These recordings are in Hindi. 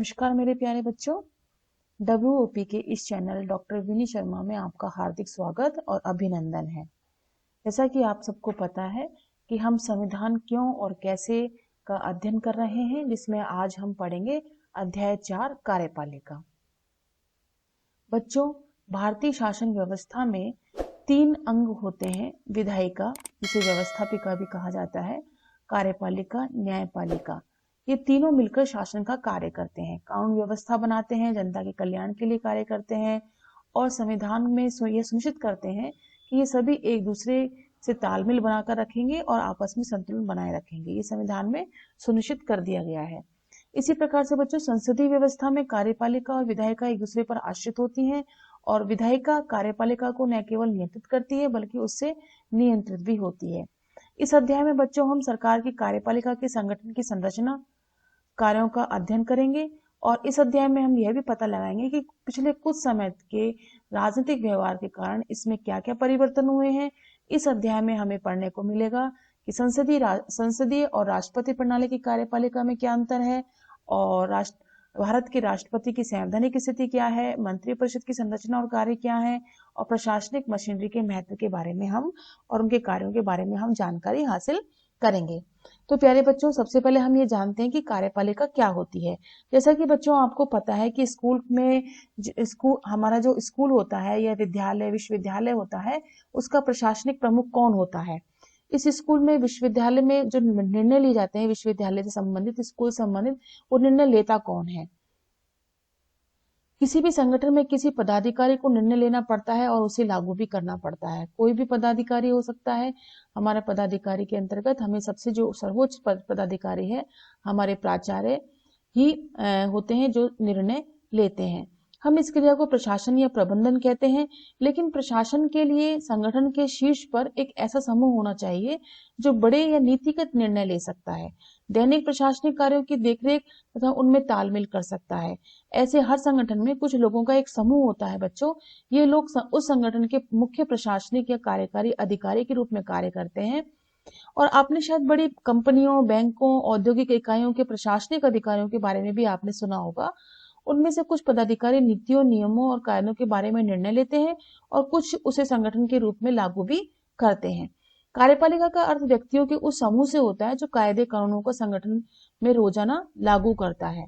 नमस्कार मेरे प्यारे बच्चों। WOP के इस चैनल डॉक्टर विनी शर्मा में आपका हार्दिक स्वागत और अभिनंदन है। जैसा कि आप सबको पता है कि हम संविधान क्यों और कैसे का अध्ययन कर रहे हैं, जिसमें आज हम पढ़ेंगे अध्याय 4 कार्यपालिका। बच्चों, भारतीय शासन व्यवस्था में 3 अंग होते हैं। विधायिका, जिसे व्यवस्थापिका भी कहा जाता है, कार्यपालिका, न्यायपालिका। ये तीनों मिलकर शासन का कार्य करते हैं, कानून व्यवस्था बनाते हैं, जनता के कल्याण के लिए कार्य करते हैं और संविधान में ये सुनिश्चित करते हैं कि ये सभी एक दूसरे से तालमेल बनाकर रखेंगे और आपस में संतुलन बनाए रखेंगे। ये संविधान में सुनिश्चित कर दिया गया है। इसी प्रकार से बच्चों, संसदीय व्यवस्था में कार्यपालिका और विधायिका एक दूसरे पर आश्रित होती हैं और विधायिका कार्यपालिका को न केवल नियंत्रित करती है बल्कि उससे नियंत्रित भी होती है। इस अध्याय में बच्चों हम सरकार की कार्यपालिका के संगठन की संरचना, कार्यों का अध्ययन करेंगे और इस अध्याय में हम यह भी पता लगाएंगे कि पिछले कुछ समय के राजनीतिक व्यवहार के कारण इसमें क्या क्या परिवर्तन हुए हैं। इस अध्याय में हमें पढ़ने को मिलेगा कि संसदीय और राष्ट्रपति प्रणाली की कार्यपालिका में क्या अंतर है और भारत के राष्ट्रपति की संवैधानिक स्थिति क्या है, मंत्रिपरिषद की संरचना और कार्य क्या है और प्रशासनिक मशीनरी के महत्व के बारे में हम और उनके कार्यों के बारे में हम जानकारी हासिल करेंगे। तो प्यारे बच्चों, सबसे पहले हम ये जानते हैं कि कार्यपालिका क्या होती है। जैसा कि बच्चों आपको पता है कि स्कूल में हमारा जो स्कूल होता है या विद्यालय विश्वविद्यालय होता है, उसका प्रशासनिक प्रमुख कौन होता है। इस स्कूल में विश्वविद्यालय में जो निर्णय लिए जाते हैं विश्वविद्यालय से संबंधित, स्कूल संबंधित, वो निर्णय लेता कौन है। किसी भी संगठन में किसी पदाधिकारी को निर्णय लेना पड़ता है और उसे लागू भी करना पड़ता है। कोई भी पदाधिकारी हो सकता है। हमारे पदाधिकारी के अंतर्गत हमें सबसे जो सर्वोच्च पदाधिकारी है, हमारे प्राचार्य ही होते हैं जो निर्णय लेते हैं। हम इस क्रिया को प्रशासन या प्रबंधन कहते हैं। लेकिन प्रशासन के लिए संगठन के शीर्ष पर एक ऐसा समूह होना चाहिए जो बड़े या नीतिगत निर्णय ले सकता है, दैनिक प्रशासनिक कार्यों की देखरेख तथा उनमें तालमेल कर सकता है। ऐसे हर संगठन में कुछ लोगों का एक समूह होता है बच्चों। ये लोग उस संगठन के मुख्य प्रशासनिक या कार्यकारी अधिकारी के रूप में कार्य करते हैं। और आपने शायद बड़ी कंपनियों, बैंकों, औद्योगिक इकाइयों के प्रशासनिक अधिकारियों के बारे में भी आपने सुना होगा। उनमें से कुछ पदाधिकारी नीतियों, नियमों और कायदों के बारे में निर्णय लेते हैं और कुछ उसे संगठन के रूप में लागू भी करते हैं। कार्यपालिका का अर्थ व्यक्तियों के उस समूह से होता है जो कायदे कानूनों को संगठन में रोजाना लागू करता है।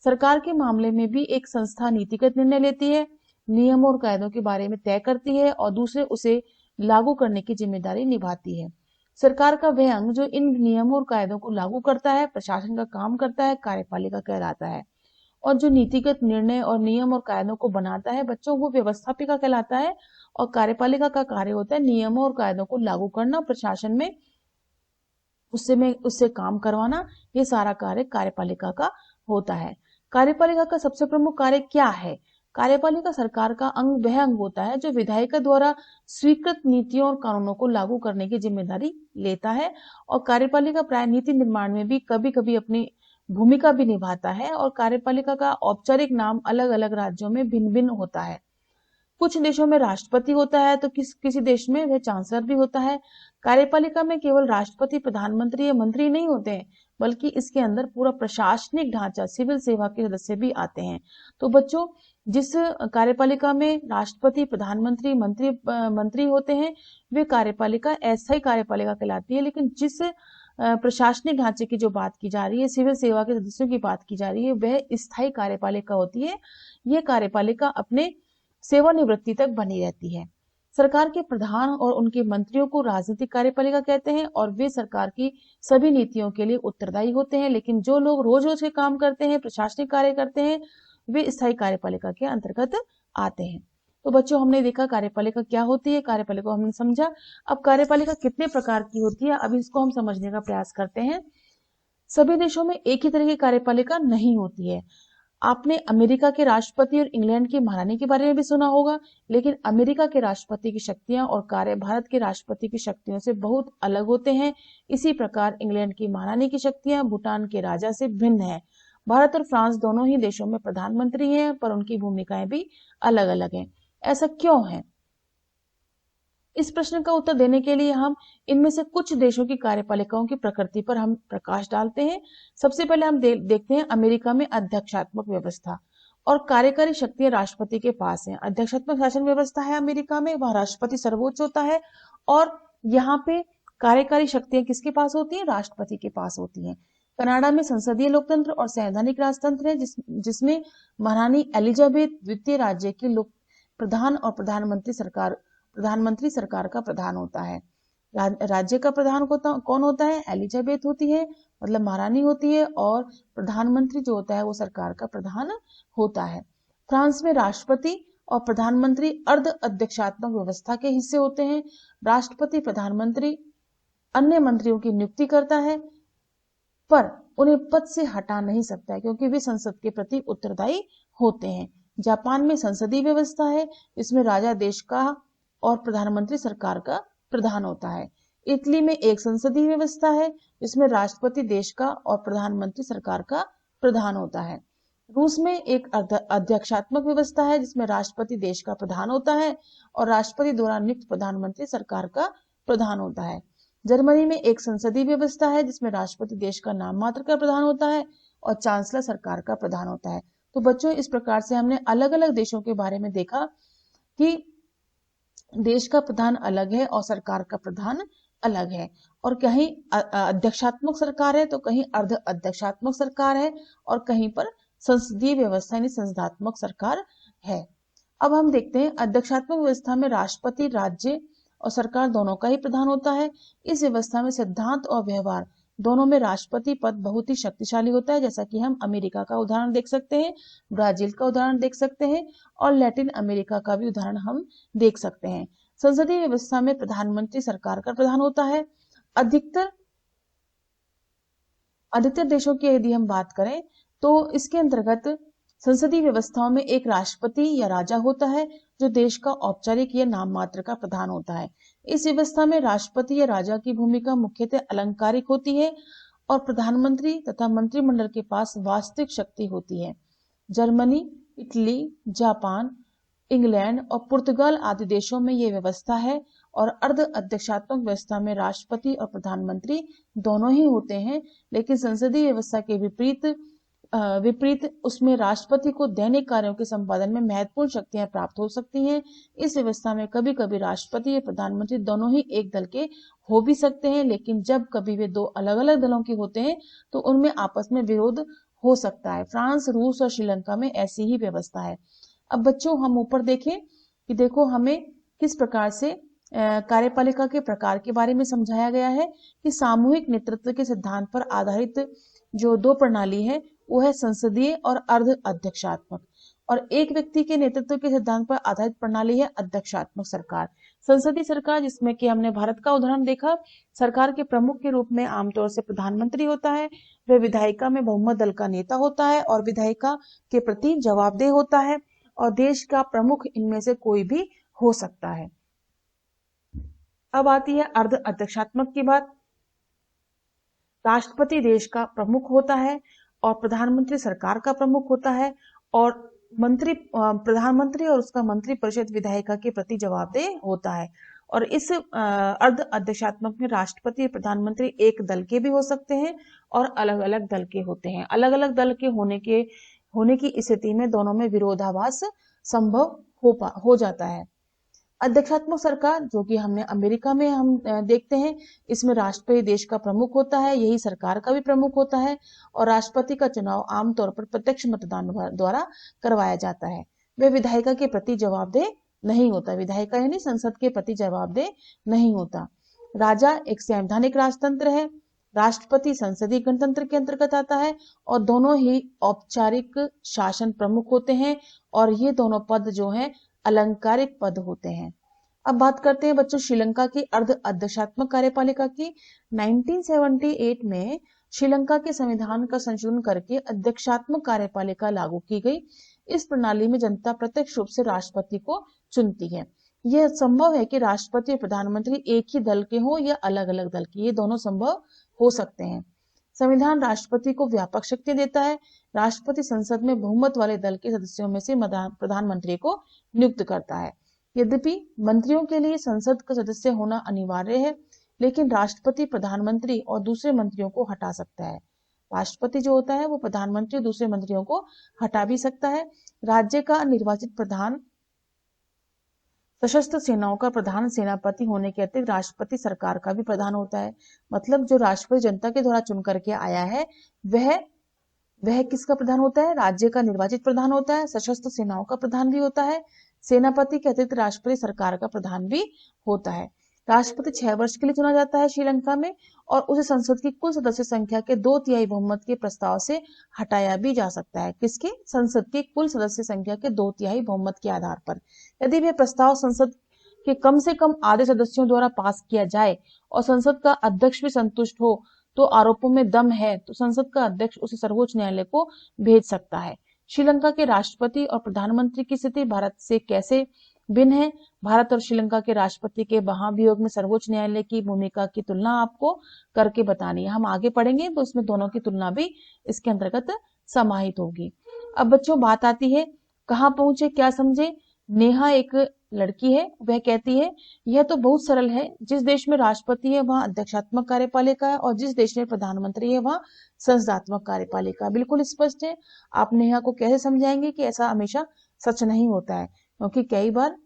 सरकार के मामले में भी एक संस्था नीतिगत निर्णय लेती है, नियमों और कायदों के बारे में तय करती है और दूसरे उसे लागू करने की जिम्मेदारी निभाती है। सरकार का वह अंग जो इन नियमों और कायदों को लागू करता है, प्रशासन का काम करता है, कार्यपालिका कहलाता है। और जो नीतिगत निर्णय और नियम और कायदों को बनाता है बच्चों, वो व्यवस्थापिका कहलाता है। और कार्यपालिका का कार्य होता है नियमों और कायदों को लागू करना, प्रशासन में उससे काम करवाना। ये सारा कार्य कार्यपालिका का होता है। कार्यपालिका का सबसे प्रमुख कार्य क्या है। कार्यपालिका सरकार का वह अंग होता है जो विधायिका द्वारा स्वीकृत नीतियों और कानूनों को लागू करने की जिम्मेदारी लेता है। और कार्यपालिका प्राय नीति निर्माण में भी कभी कभी अपनी भूमिका भी निभाता है। और कार्यपालिका का औपचारिक नाम अलग अलग राज्यों में भिन्न भिन्न होता है। कुछ देशों में राष्ट्रपति होता है तो किसी देश में वह चांसलर भी होता है। कार्यपालिका में केवल राष्ट्रपति, प्रधानमंत्री या मंत्री नहीं होते हैं, बल्कि इसके अंदर पूरा प्रशासनिक ढांचा, सिविल सेवा के सदस्य भी आते हैं। तो बच्चों, जिस कार्यपालिका में राष्ट्रपति, प्रधानमंत्री, मंत्री होते हैं, वे कार्यपालिका अस्थायी कार्यपालिका कहलाती है। लेकिन जिस प्रशासनिक ढांचे की जो बात की जा रही है, सिविल सेवा के सदस्यों की बात की जा रही है, वह स्थायी कार्यपालिका होती है। यह कार्यपालिका अपने सेवानिवृत्ति तक बनी रहती है। सरकार के प्रधान और उनके मंत्रियों को राजनीतिक कार्यपालिका कहते हैं और वे सरकार की सभी नीतियों के लिए उत्तरदायी होते हैं। लेकिन जो लोग रोज रोज के काम करते हैं, प्रशासनिक कार्य करते हैं, वे स्थायी कार्यपालिका के अंतर्गत आते हैं। तो बच्चों, हमने देखा कार्यपालिका क्या होती है, कार्यपालिका हमने समझा। अब कार्यपालिका कितने प्रकार की होती है, अब इसको हम समझने का प्रयास करते हैं। सभी देशों में एक ही तरह की कार्यपालिका नहीं होती है। आपने अमेरिका के राष्ट्रपति और इंग्लैंड की महारानी के बारे में भी सुना होगा। लेकिन अमेरिका के राष्ट्रपति की शक्तियां और कार्य भारत के राष्ट्रपति की शक्तियों से बहुत अलग होते हैं। इसी प्रकार इंग्लैंड की महारानी की शक्तियां भूटान के राजा से भिन्न है। भारत और फ्रांस दोनों ही देशों में प्रधानमंत्री हैं, पर उनकी भूमिकाएं भी अलग अलग हैं। ऐसा क्यों है? इस प्रश्न का उत्तर देने के लिए हम इनमें से कुछ देशों की कार्यपालिकाओं की प्रकृति पर हम प्रकाश डालते हैं। सबसे पहले हम देखते हैं अमेरिका में अध्यक्षात्मक व्यवस्था और कार्यकारी शक्तियां राष्ट्रपति के पास हैं। अध्यक्षात्मक शासन व्यवस्था है अमेरिका में, वह राष्ट्रपति सर्वोच्च होता है और यहाँ पे कार्यकारी शक्तियां किसके पास होती हैं? राष्ट्रपति के पास होती हैं। कनाडा में संसदीय लोकतंत्र और संवैधानिक राजतंत्र है, जिसमें महारानी एलिजाबेथ द्वितीय राज्य की प्रधान और प्रधानमंत्री सरकार का प्रधान होता है। राज्य का प्रधान कौन होता है? एलिजाबेथ होती है, मतलब महारानी होती है, और प्रधानमंत्री जो होता है वो सरकार का प्रधान होता है। फ्रांस में राष्ट्रपति और प्रधानमंत्री अर्ध अध्यक्षात्मक व्यवस्था के हिस्से होते हैं। राष्ट्रपति प्रधानमंत्री अन्य मंत्रियों की नियुक्ति करता है, पर उन्हें पद से हटा नहीं सकता है क्योंकि वे संसद के प्रति उत्तरदायी होते हैं। जापान में संसदीय व्यवस्था है, इसमें राजा देश का और प्रधानमंत्री सरकार का प्रधान होता है। इटली में एक संसदीय व्यवस्था है, इसमें राष्ट्रपति देश का और प्रधानमंत्री सरकार का प्रधान होता है। रूस में एक अध्यक्षात्मक व्यवस्था है, जिसमें राष्ट्रपति देश का प्रधान होता है और राष्ट्रपति द्वारा नियुक्त प्रधानमंत्री सरकार का प्रधान होता है। जर्मनी में एक संसदीय व्यवस्था है, जिसमें राष्ट्रपति देश का नाम मात्र का प्रधान होता है और चांसलर सरकार का प्रधान होता है। तो बच्चों, इस प्रकार से हमने अलग अलग देशों के बारे में देखा कि देश का प्रधान अलग है और सरकार का प्रधान अलग है, और कहीं अध्यक्षात्मक सरकार है तो कहीं अर्ध अध्यक्षात्मक सरकार है और कहीं पर संसदीय व्यवस्था यानी संसदात्मक सरकार है। अब हम देखते हैं अध्यक्षात्मक व्यवस्था में राष्ट्रपति, राज्य और सरकार दोनों का ही प्रधान होता है। इस व्यवस्था में सिद्धांत और व्यवहार दोनों में राष्ट्रपति पद बहुत ही शक्तिशाली होता है, जैसा कि हम अमेरिका का उदाहरण देख सकते हैं, ब्राजील का उदाहरण देख सकते हैं और लैटिन अमेरिका का भी उदाहरण हम देख सकते हैं। संसदीय व्यवस्था में प्रधानमंत्री सरकार का प्रधान होता है। अधिकतर देशों की यदि हम बात करें तो इसके अंतर्गत संसदीय व्यवस्थाओं में एक राष्ट्रपति या राजा होता है जो देश का औपचारिक या नाम मात्र का प्रधान होता है। इस व्यवस्था में राष्ट्रपति या राजा की भूमिका मुख्यतः अलंकारिक होती है और प्रधानमंत्री तथा मंत्रिमंडल के पास वास्तविक शक्ति होती है। जर्मनी, इटली, जापान, इंग्लैंड और पुर्तगाल आदि देशों में यह व्यवस्था है और अर्ध अध्यक्षात्मक व्यवस्था में राष्ट्रपति और प्रधानमंत्री दोनों ही होते हैं, लेकिन संसदीय व्यवस्था के विपरीत उसमें राष्ट्रपति को दैनिक कार्यों के संपादन में महत्वपूर्ण शक्तियां प्राप्त हो सकती हैं। इस व्यवस्था में कभी कभी राष्ट्रपति या प्रधानमंत्री दोनों ही एक दल के हो भी सकते हैं, लेकिन जब कभी वे दो अलग अलग दलों के होते हैं तो उनमें आपस में विरोध हो सकता है। फ्रांस, रूस और श्रीलंका में ऐसी ही व्यवस्था है। अब बच्चों, हम ऊपर देखें कि देखो हमें किस प्रकार से कार्यपालिका के प्रकार के बारे में समझाया गया है कि सामूहिक नेतृत्व के सिद्धांत पर आधारित जो दो प्रणाली है वो है संसदीय और अर्ध अध्यक्षात्मक, और एक व्यक्ति के नेतृत्व के सिद्धांत पर आधारित प्रणाली है अध्यक्षात्मक सरकार। संसदीय सरकार, जिसमें कि हमने भारत का उदाहरण देखा, सरकार के प्रमुख के रूप में आमतौर से प्रधानमंत्री होता है। वह विधायिका में बहुमत दल का नेता होता है और विधायिका के प्रति जवाबदेह होता है और देश का प्रमुख इनमें से कोई भी हो सकता है। अब आती है अर्ध अध्यक्षात्मक की बात। राष्ट्रपति देश का प्रमुख होता है और प्रधानमंत्री सरकार का प्रमुख होता है और प्रधानमंत्री और उसका मंत्री परिषद विधायिका के प्रति जवाबदेह होता है। और इस अर्ध अध्यक्षात्मक में राष्ट्रपति और प्रधानमंत्री एक दल के भी हो सकते हैं और अलग अलग दल के होते हैं। अलग अलग दल के होने की स्थिति में दोनों में विरोधाभास संभव हो जाता है। अध्यक्षात्मक सरकार, जो कि हमने अमेरिका में हम देखते हैं, इसमें राष्ट्रपति देश का प्रमुख होता है, यही सरकार का भी प्रमुख होता है और राष्ट्रपति का चुनाव आमतौर पर प्रत्यक्ष मतदान द्वारा करवाया जाता है। वह विधायिका के प्रति जवाबदेह नहीं होता, विधायिका यानी संसद के प्रति जवाबदेह नहीं होता। राजा एक संवैधानिक राजतंत्र है, राष्ट्रपति संसदीय गणतंत्र के अंतर्गत आता है और दोनों ही औपचारिक शासन प्रमुख होते हैं और ये दोनों पद जो हैं अलंकारिक पद होते हैं। अब बात करते हैं बच्चों श्रीलंका की अर्ध अध्यक्षात्मक कार्यपालिका की। 1978 में श्रीलंका के संविधान का संशोधन करके अध्यक्षात्मक कार्यपालिका लागू की गई। इस प्रणाली में जनता प्रत्यक्ष रूप से राष्ट्रपति को चुनती है। यह संभव है कि राष्ट्रपति और प्रधानमंत्री एक ही दल के हो या अलग अलग दल के, ये दोनों संभव हो सकते हैं। संविधान राष्ट्रपति को व्यापक शक्ति देता है। राष्ट्रपति संसद में बहुमत वाले दल के सदस्यों में से प्रधानमंत्री को नियुक्त करता है। यद्यपि मंत्रियों के लिए संसद का सदस्य होना अनिवार्य है, लेकिन राष्ट्रपति प्रधानमंत्री और दूसरे मंत्रियों को हटा सकता है। राष्ट्रपति जो होता है वो प्रधानमंत्री और दूसरे मंत्रियों को हटा भी सकता है। राज्य का निर्वाचित प्रधान सशस्त्र सेनाओं का प्रधान सेनापति होने के अतिरिक्त राष्ट्रपति सरकार का भी प्रधान होता है। मतलब जो राष्ट्रपति जनता के द्वारा चुन करके आया है वह किसका प्रधान होता है? राज्य का निर्वाचित प्रधान होता है, सशस्त्र सेनाओं का प्रधान भी होता है, सेनापति के अतिरिक्त राष्ट्रपति सरकार का प्रधान भी होता है। राष्ट्रपति 6 वर्ष के लिए चुना जाता है श्रीलंका में, और उसे संसद की कुल सदस्य संख्या के 2/3 बहुमत के प्रस्ताव से हटाया भी जा सकता है। किसके? संसद की कुल सदस्य संख्या के 2/3 बहुमत के आधार पर। यदि वह प्रस्ताव संसद के कम से कम आधे सदस्यों द्वारा पास किया जाए और संसद का अध्यक्ष भी संतुष्ट हो तो आरोपों में दम है तो संसद का अध्यक्ष उसे सर्वोच्च न्यायालय को भेज सकता है। श्रीलंका के राष्ट्रपति और प्रधानमंत्री की स्थिति भारत से कैसे भिन्न है? भारत और श्रीलंका के राष्ट्रपति के महाभियोग में सर्वोच्च न्यायालय की भूमिका की तुलना आपको करके बतानी है। हम आगे पढ़ेंगे तो इसमें दोनों की तुलना भी इसके अंतर्गत समाहित होगी। अब बच्चों बात आती है कहाँ पहुंचे क्या समझे। नेहा एक लड़की है, वह कहती है यह तो बहुत सरल है, जिस देश में राष्ट्रपति है वहां अध्यक्षात्मक कार्यपालिका है और जिस देश में प्रधानमंत्री है वहां संसदात्मक कार्यपालिका। बिल्कुल स्पष्ट है। आप नेहा को कैसे समझाएंगे कि ऐसा हमेशा सच नहीं होता है, क्योंकि कई बार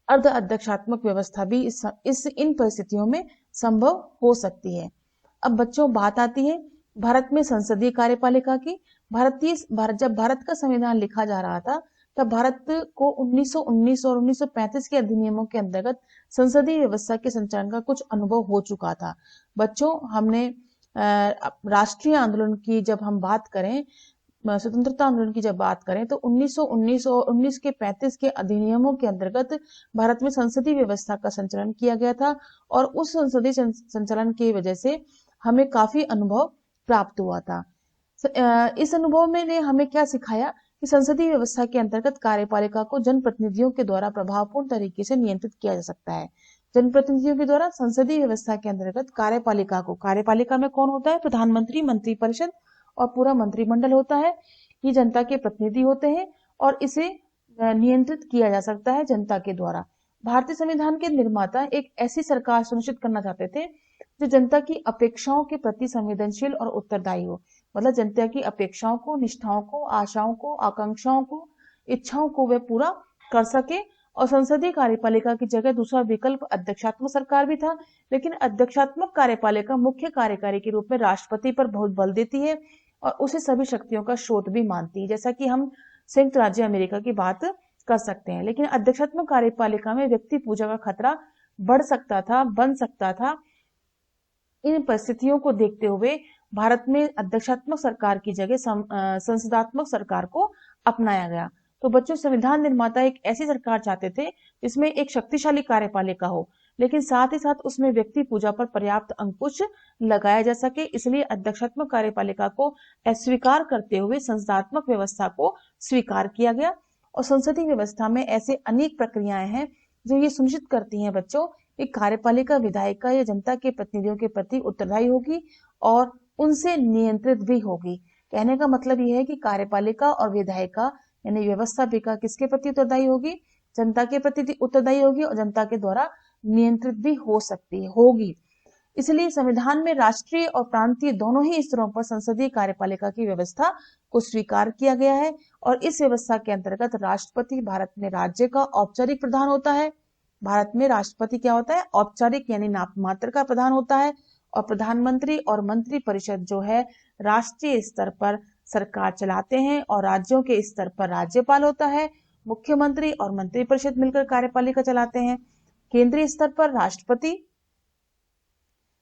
अर्ध अध्यक्षात्मक व्यवस्था भी इन परिस्थितियों में संभव हो सकती है। अब बच्चों बात आती है भारत में संसदीय कार्यपालिका की। जब भारत का संविधान लिखा जा रहा था तब भारत को 1919 और 1935 के अधिनियमों के अंतर्गत संसदीय व्यवस्था के संचालन का कुछ अनुभव हो चुका था। बच्चों हमने राष्ट्रीय आंदोलन की जब हम बात करें, स्वतंत्रता आंदोलन की जब बात करें तो 1919 और 1935 के अधिनियमों के अंतर्गत भारत में संसदीय व्यवस्था का संचालन किया गया था और उस संसदीय संचालन की वजह से हमें काफी अनुभव प्राप्त हुआ था। इस अनुभव में ने हमें क्या सिखाया कि संसदीय व्यवस्था के अंतर्गत कार्यपालिका को जनप्रतिनिधियों के द्वारा प्रभावपूर्ण तरीके से नियंत्रित किया जा सकता है। जनप्रतिनिधियों के द्वारा संसदीय व्यवस्था के अंतर्गत कार्यपालिका में कौन होता है? प्रधानमंत्री, मंत्रिपरिषद और पूरा मंत्रिमंडल होता है। ये जनता के प्रतिनिधि होते हैं और इसे नियंत्रित किया जा सकता है जनता के द्वारा। भारतीय संविधान के निर्माता एक ऐसी सरकार सुनिश्चित करना चाहते थे जो जनता की अपेक्षाओं के प्रति संवेदनशील और उत्तरदायी हो। मतलब जनता की अपेक्षाओं को, निष्ठाओं को, आशाओं को, आकांक्षाओं को, इच्छाओं को वे पूरा कर सके। और संसदीय कार्यपालिका की जगह दूसरा विकल्प अध्यक्षात्मक सरकार भी था, लेकिन अध्यक्षात्मक कार्यपालिका मुख्य कार्यकारी के रूप में राष्ट्रपति पर बहुत बल देती है और उसे सभी शक्तियों का स्रोत भी मानती है। जैसा कि हम संयुक्त राज्य अमेरिका की बात कर सकते हैं। लेकिन अध्यक्षात्मक कार्यपालिका में व्यक्ति पूजा का खतरा बढ़ सकता था, बन सकता था। इन परिस्थितियों को देखते हुए भारत में अध्यक्षात्मक सरकार की जगह संसदात्मक सरकार को अपनाया गया। तो बच्चों संविधान निर्माता एक ऐसी सरकार चाहते थे जिसमें एक शक्तिशाली कार्यपालिका हो, लेकिन साथ ही साथ उसमें व्यक्ति पूजा पर पर्याप्त अंकुश लगाया जा सके। इसलिए अध्यक्षात्मक कार्यपालिका को अस्वीकार करते हुए संसदात्मक व्यवस्था को स्वीकार किया गया। और संसदीय व्यवस्था में ऐसे अनेक प्रक्रियाएं हैं जो ये सुनिश्चित करती हैं बच्चों कि कार्यपालिका विधायिका या जनता के प्रतिनिधियों के प्रति उत्तरदायी होगी और उनसे नियंत्रित भी होगी। कहने का मतलब यह है कि कार्यपालिका और विधायिका यानी व्यवस्थापिका किसके प्रति उत्तरदायी होगी? जनता के प्रति उत्तरदायी होगी और जनता के द्वारा नियंत्रित भी होगी। इसलिए संविधान में राष्ट्रीय और प्रांतीय दोनों ही स्तरों पर संसदीय कार्यपालिका की व्यवस्था को स्वीकार किया गया है। और इस व्यवस्था के अंतर्गत राष्ट्रपति भारत में राज्य का औपचारिक प्रधान होता है। भारत में राष्ट्रपति क्या होता है? औपचारिक यानी नाममात्र का प्रधान होता है। और प्रधानमंत्री और मंत्रिपरिषद जो है राष्ट्रीय स्तर पर सरकार चलाते हैं और राज्यों के स्तर पर राज्यपाल होता है। मुख्यमंत्री और मंत्रिपरिषद मिलकर कार्यपालिका चलाते हैं। केंद्रीय स्तर पर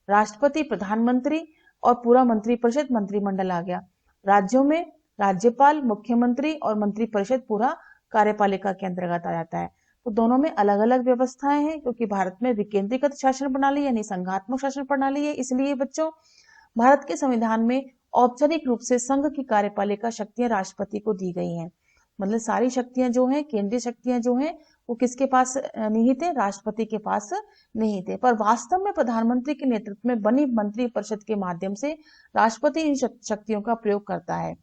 राष्ट्रपति, प्रधानमंत्री और पूरा मंत्रिपरिषद, मंत्रिमंडल आ गया। राज्यों में राज्यपाल, मुख्यमंत्री और मंत्रिपरिषद पूरा कार्यपालिका के अंतर्गत आ जाता है। तो दोनों में अलग अलग व्यवस्थाएं हैं क्योंकि भारत में विकेंद्रीकृत शासन प्रणाली यानी संघात्मक शासन प्रणाली है। इसलिए बच्चों भारत के संविधान में औपचारिक रूप से संघ की कार्यपालिका शक्तियां राष्ट्रपति को दी गई हैं। मतलब सारी शक्तियां जो हैं, केंद्रीय शक्तियां जो हैं वो किसके पास निहित है? राष्ट्रपति के पास निहित है। पर वास्तव में प्रधानमंत्री के नेतृत्व में बनी मंत्रिपरिषद के माध्यम से राष्ट्रपति इन शक्तियों का प्रयोग करता है।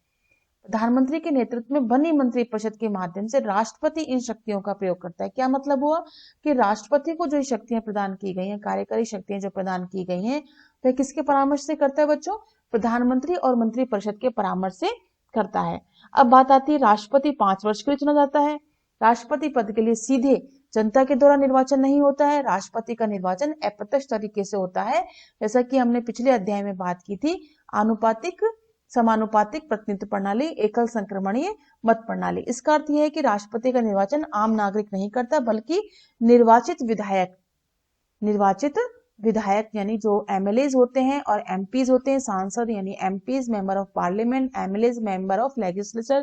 प्रधानमंत्री के नेतृत्व में बनी मंत्रिपरिषद के माध्यम से राष्ट्रपति इन शक्तियों का प्रयोग करता है। क्या मतलब हुआ कि राष्ट्रपति को जो शक्तियां प्रदान की गई हैं, कार्यकारी शक्तियां जो प्रदान की गई हैं, वह किसके परामर्श से करता है बच्चों? प्रधानमंत्री और मंत्रिपरिषद के परामर्श से करता है। अब बात आती है राष्ट्रपति 5 वर्ष के लिए चुना जाता है। राष्ट्रपति पद के लिए सीधे जनता के द्वारा निर्वाचन नहीं होता है, राष्ट्रपति का निर्वाचन अप्रत्यक्ष तरीके से होता है, जैसा कि हमने पिछले अध्याय में बात की थी, आनुपातिक, समानुपातिक प्रतिनिधित्व प्रणाली, एकल संक्रमणीय मत प्रणाली। इसका अर्थ यह है कि राष्ट्रपति का निर्वाचन आम नागरिक नहीं करता, बल्कि निर्वाचित विधायक यानी जो एमएलएज होते हैं और एमपीज होते हैं, सांसद यानी MPs, member of parliament, MLAs member of legislature,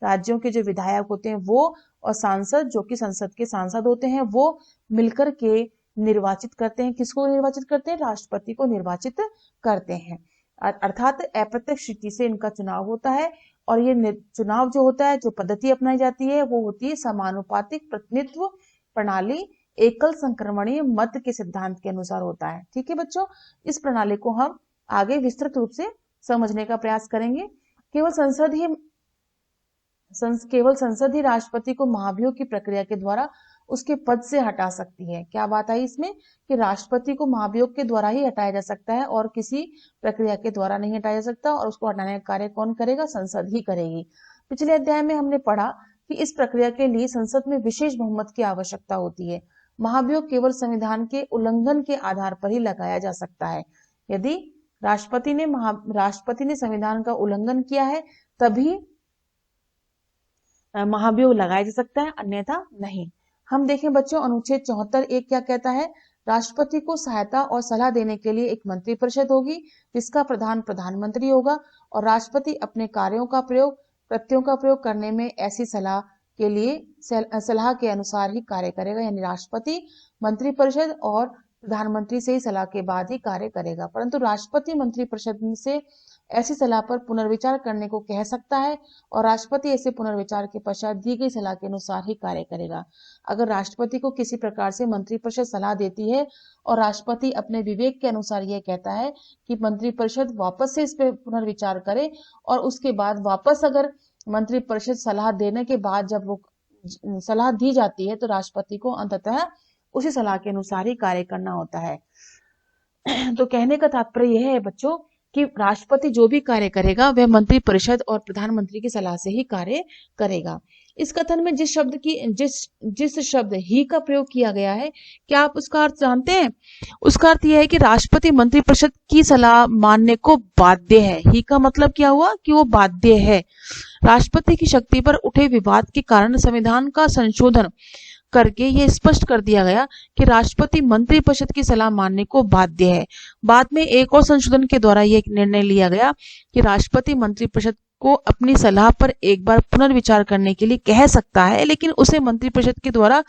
राज्यों के जो विधायक होते हैं वो, और सांसद जो कि संसद के सांसद होते हैं, वो मिलकर के निर्वाचित करते हैं। किसको निर्वाचित करते हैं? राष्ट्रपति को निर्वाचित करते हैं। अर्थात अप्रत्यक्ष रीति से इनका चुनाव होता है। और ये चुनाव जो होता है, जो पद्धति अपनाई जाती है, वो होती है समानुपातिक प्रतिनिधित्व प्रणाली, एकल संक्रमणीय मत के सिद्धांत के अनुसार होता है। ठीक है बच्चों, इस प्रणाली को हम आगे विस्तृत रूप से समझने का प्रयास करेंगे। केवल संसद ही राष्ट्रपति को महाभियोग की प्रक्रिया के द्वारा उसके पद से हटा सकती है। क्या बात आई इसमें कि राष्ट्रपति को महाभियोग के द्वारा ही हटाया जा सकता है और किसी प्रक्रिया के द्वारा नहीं हटाया जा सकता, और उसको हटाने का कार्य कौन करेगा? संसद ही करेगी। पिछले अध्याय में हमने पढ़ा कि इस प्रक्रिया के लिए संसद में विशेष बहुमत की आवश्यकता होती है। महाभियोग केवल संविधान के उल्लंघन के आधार पर ही लगाया जा सकता है। यदि राष्ट्रपति ने संविधान का उल्लंघन किया है तभी महाभियोग लगाया जा सकता है, अन्यथा नहीं। हम देखें बच्चों, अनुच्छेद 74(1) क्या कहता है? राष्ट्रपति को सहायता और सलाह देने के लिए एक मंत्रिपरिषद होगी, जिसका प्रधान प्रधानमंत्री होगा, और राष्ट्रपति अपने कृत्यों का प्रयोग करने में ऐसी सलाह के अनुसार ही कार्य करेगा। यानी राष्ट्रपति मंत्रिपरिषद और प्रधानमंत्री से ही सलाह के बाद ही कार्य करेगा। परंतु राष्ट्रपति मंत्रिपरिषद से ऐसी सलाह पर पुनर्विचार करने को कह सकता है, और राष्ट्रपति ऐसे पुनर्विचार के पश्चात दी गई सलाह के अनुसार ही कार्य करेगा। अगर राष्ट्रपति को किसी प्रकार से मंत्रिपरिषद सलाह देती है और राष्ट्रपति अपने विवेक के अनुसार यह कहता है कि मंत्रिपरिषद वापस से इस पर पुनर्विचार करे, और उसके बाद वापस अगर मंत्रिपरिषद सलाह देने के बाद जब वो सलाह दी जाती है, तो राष्ट्रपति को अंततः उसी सलाह के अनुसार ही कार्य करना होता है। तो कहने का तात्पर्य यह है बच्चों कि राष्ट्रपति जो भी कार्य करेगा वह मंत्रिपरिषद और प्रधानमंत्री की सलाह से ही कार्य करेगा। इस कथन में जिस शब्द ही का प्रयोग किया गया है, क्या आप उसका अर्थ जानते हैं? उसका अर्थ यह है कि राष्ट्रपति मंत्रिपरिषद की सलाह मानने को बाध्य है। ही का मतलब क्या हुआ? कि वो बाध्य है। राष्ट्रपति की शक्ति पर उठे विवाद के कारण संविधान का संशोधन करके ये स्पष्ट कर दिया गया कि राष्ट्रपति मंत्रिपरिषद की सलाह मानने को बाध्य है। बाद में एक और संशोधन के द्वारा यह निर्णय लिया गया कि राष्ट्रपति मंत्रिपरिषद को अपनी सलाह पर एक बार पुनर्विचार करने के लिए कह सकता है, लेकिन उसे मंत्रिपरिषद के द्वारा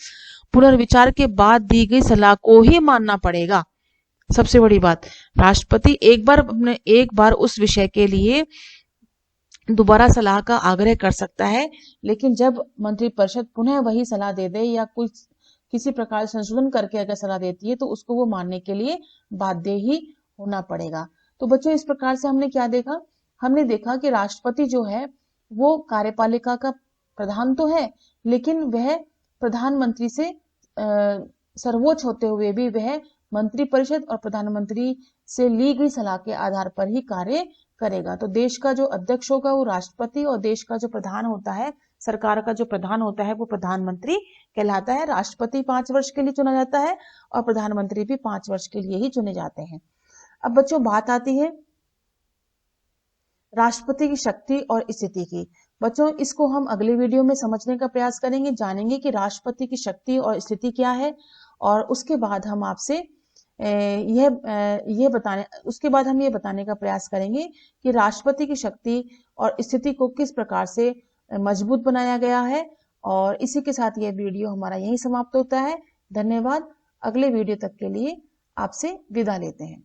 पुनर्विचार के बाद दी गई सलाह को ही मानना पड़ेगा। सबसे बड़ी बात, राष्ट्रपति एक बार उस विषय के लिए दोबारा सलाह का आग्रह कर सकता है, लेकिन जब मंत्रिपरिषद पुनः वही सलाह दे दे या किसी प्रकार संशोधन करके अगर सलाह देती है, तो उसको वो मानने के लिए बाध्य ही होना पड़ेगा। तो बच्चों, इस प्रकार से हमने क्या देखा? हमने देखा कि राष्ट्रपति जो है वो कार्यपालिका का प्रधान तो है, लेकिन वह प्रधानमंत्री से सर्वोच्च होते हुए भी वह मंत्रिपरिषद और प्रधानमंत्री से ली गई सलाह के आधार पर ही कार्य करेगा। तो देश का जो अध्यक्ष होगा वो राष्ट्रपति, और देश का जो प्रधान होता है, सरकार का जो प्रधान होता है, वो प्रधानमंत्री कहलाता है। राष्ट्रपति 5 वर्ष के लिए चुना जाता है और प्रधानमंत्री भी 5 वर्ष के लिए ही चुने जाते हैं। अब बच्चों, बात आती है राष्ट्रपति की शक्ति और स्थिति की। बच्चों, इसको हम अगले वीडियो में समझने का प्रयास करेंगे, जानेंगे कि राष्ट्रपति की शक्ति और स्थिति क्या है, और उसके बाद हम आपसे उसके बाद हम ये बताने का प्रयास करेंगे कि राष्ट्रपति की शक्ति और स्थिति को किस प्रकार से मजबूत बनाया गया है। और इसी के साथ ये वीडियो हमारा यहीं समाप्त होता है। धन्यवाद। अगले वीडियो तक के लिए आपसे विदा लेते हैं।